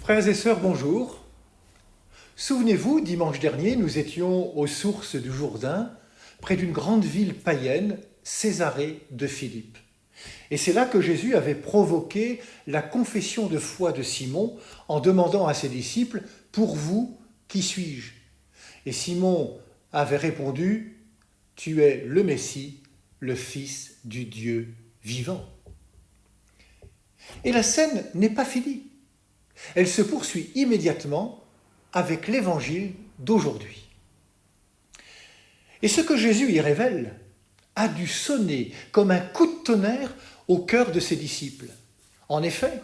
Frères et sœurs, bonjour. Souvenez-vous, dimanche dernier, nous étions aux sources du Jourdain, près d'une grande ville païenne, Césarée de Philippe. Et c'est là que Jésus avait provoqué la confession de foi de Simon en demandant à ses disciples « Pour vous, qui suis-je » Et Simon avait répondu « Tu es le Messie, le Fils du Dieu vivant ». Et la scène n'est pas finie. Elle se poursuit immédiatement avec l'évangile d'aujourd'hui. Et ce que Jésus y révèle a dû sonner comme un coup de tonnerre au cœur de ses disciples. En effet,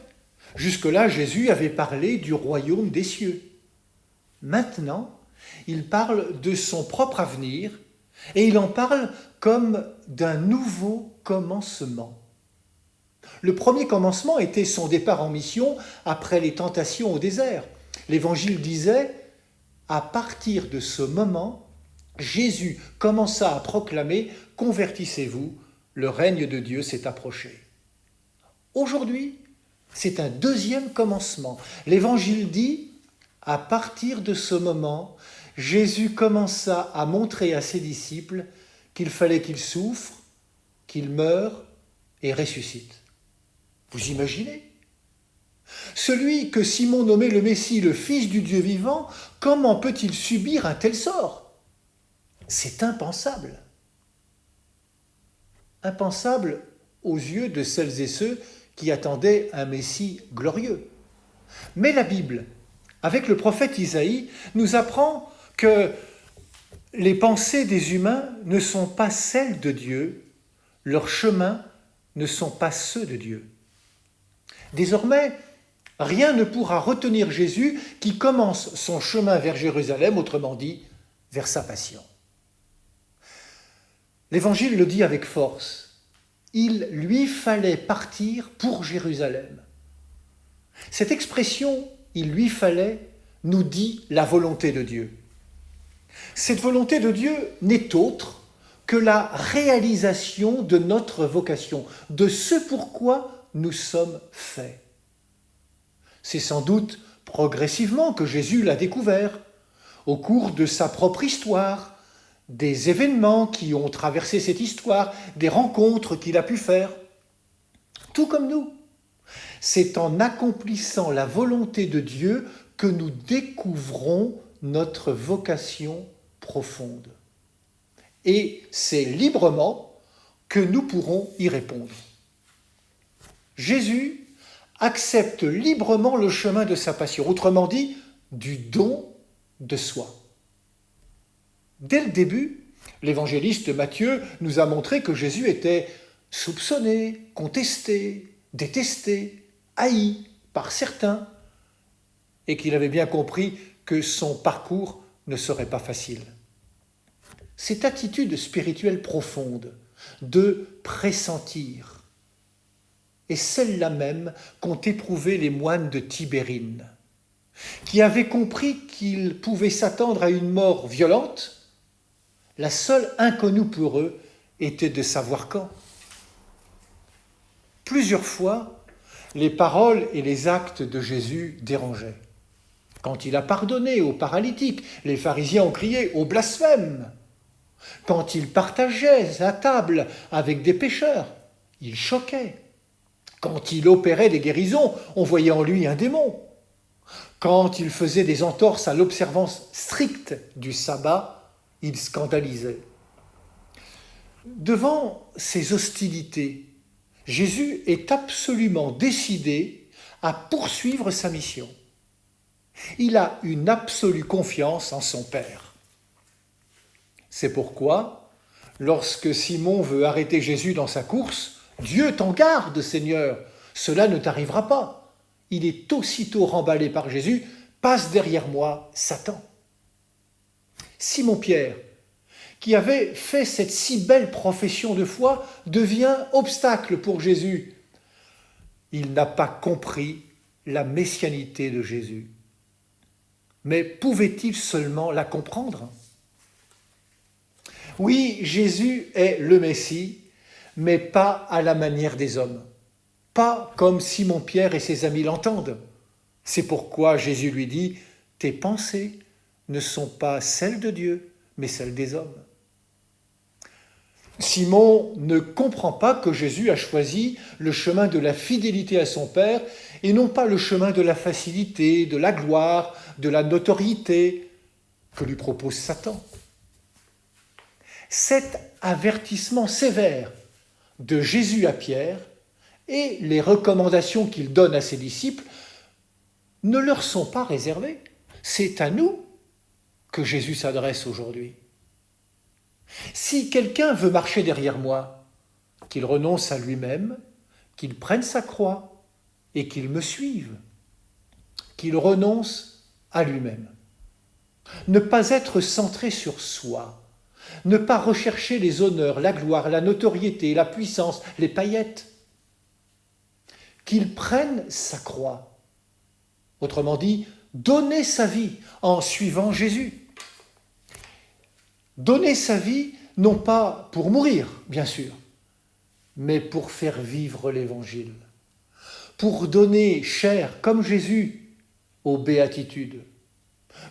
jusque-là, Jésus avait parlé du royaume des cieux. Maintenant, il parle de son propre avenir et il en parle comme d'un nouveau commencement. Le premier commencement était son départ en mission après les tentations au désert. L'Évangile disait « À partir de ce moment, Jésus commença à proclamer « Convertissez-vous, le règne de Dieu s'est approché ». Aujourd'hui, c'est un deuxième commencement. L'Évangile dit « À partir de ce moment, Jésus commença à montrer à ses disciples qu'il fallait qu'il souffre, qu'il meure et ressuscite. » Vous imaginez ? Celui que Simon nommait le Messie, le Fils du Dieu vivant, comment peut-il subir un tel sort ? C'est impensable. Impensable aux yeux de celles et ceux qui attendaient un Messie glorieux. Mais la Bible, avec le prophète Isaïe, nous apprend que les pensées des humains ne sont pas celles de Dieu, leurs chemins ne sont pas ceux de Dieu. Désormais, rien ne pourra retenir Jésus qui commence son chemin vers Jérusalem, autrement dit, vers sa passion. L'Évangile le dit avec force. Il lui fallait partir pour Jérusalem. Cette expression « il lui fallait » nous dit la volonté de Dieu. Cette volonté de Dieu n'est autre que la réalisation de notre vocation, de ce pourquoi nous sommes faits. C'est sans doute progressivement que Jésus l'a découvert, au cours de sa propre histoire, des événements qui ont traversé cette histoire, des rencontres qu'il a pu faire. Tout comme nous, c'est en accomplissant la volonté de Dieu que nous découvrons notre vocation profonde. Et c'est librement que nous pourrons y répondre. Jésus accepte librement le chemin de sa passion, autrement dit, du don de soi. Dès le début, l'évangéliste Matthieu nous a montré que Jésus était soupçonné, contesté, détesté, haï par certains, et qu'il avait bien compris que son parcours ne serait pas facile. Cette attitude spirituelle profonde de pressentir est celle-là même qu'ont éprouvé les moines de Tibérine, qui avaient compris qu'ils pouvaient s'attendre à une mort violente. La seule inconnue pour eux était de savoir quand. Plusieurs fois, les paroles et les actes de Jésus dérangeaient. Quand il a pardonné aux paralytiques, les pharisiens ont crié « au blasphème ». Quand il partageait sa table avec des pécheurs, il choquait. Quand il opérait des guérisons, on voyait en lui un démon. Quand il faisait des entorses à l'observance stricte du sabbat, il scandalisait. Devant ces hostilités, Jésus est absolument décidé à poursuivre sa mission. Il a une absolue confiance en son Père. C'est pourquoi, lorsque Simon veut arrêter Jésus dans sa course, « Dieu t'en garde, Seigneur, cela ne t'arrivera pas ». Il est aussitôt remballé par Jésus, « Passe derrière moi, Satan ». Simon-Pierre, qui avait fait cette si belle profession de foi, devient obstacle pour Jésus. Il n'a pas compris la messianité de Jésus. Mais pouvait-il seulement la comprendre ? Oui, Jésus est le Messie, mais pas à la manière des hommes. Pas comme Simon-Pierre et ses amis l'entendent. C'est pourquoi Jésus lui dit « Tes pensées ne sont pas celles de Dieu, mais celles des hommes. » Simon ne comprend pas que Jésus a choisi le chemin de la fidélité à son Père et non pas le chemin de la facilité, de la gloire, de la notoriété que lui propose Satan. Cet avertissement sévère de Jésus à Pierre et les recommandations qu'il donne à ses disciples ne leur sont pas réservés. C'est à nous que Jésus s'adresse aujourd'hui. Si quelqu'un veut marcher derrière moi, qu'il renonce à lui-même, qu'il prenne sa croix et qu'il me suive, qu'il renonce à lui-même. Ne pas être centré sur soi, ne pas rechercher les honneurs, la gloire, la notoriété, la puissance, les paillettes. Qu'il prenne sa croix. Autrement dit, donner sa vie en suivant Jésus. Donner sa vie, non pas pour mourir, bien sûr, mais pour faire vivre l'Évangile, pour donner chair, comme Jésus, aux béatitudes.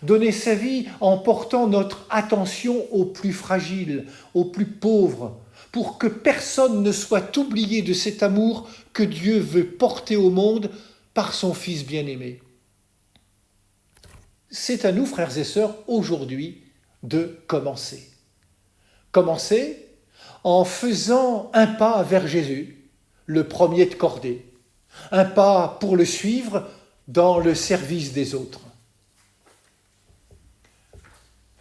Donner sa vie en portant notre attention aux plus fragiles, aux plus pauvres, pour que personne ne soit oublié de cet amour que Dieu veut porter au monde par son Fils bien-aimé. C'est à nous, frères et sœurs, aujourd'hui, de commencer. Commencer en faisant un pas vers Jésus, le premier de cordée, un pas pour le suivre dans le service des autres.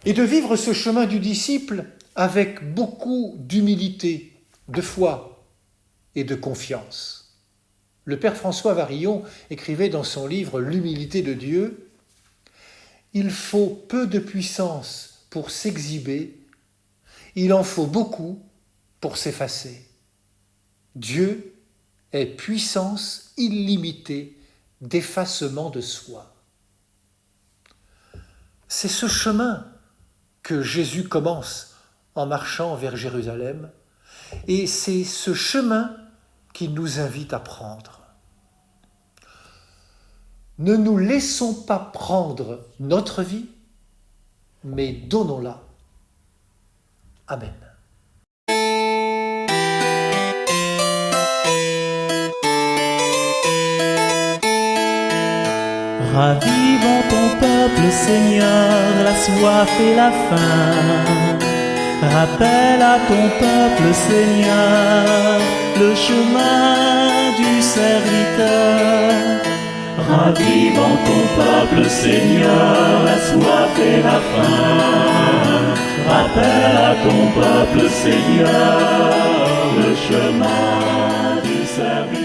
Et de vivre ce chemin du disciple avec beaucoup d'humilité, de foi et de confiance. Le père François Varillon écrivait dans son livre « L'humilité de Dieu » « Il faut peu de puissance pour s'exhiber, il en faut beaucoup pour s'effacer. Dieu est puissance illimitée d'effacement de soi. » C'est ce chemin que Jésus commence en marchant vers Jérusalem, et c'est ce chemin qu'il nous invite à prendre. Ne nous laissons pas prendre notre vie, mais donnons-la. Amen. Ravive en ton peuple, Seigneur, la soif et la faim. Rappelle à ton peuple, Seigneur, le chemin du serviteur. Ravive en ton peuple, Seigneur, la soif et la faim. Rappelle à ton peuple, Seigneur, le chemin du serviteur.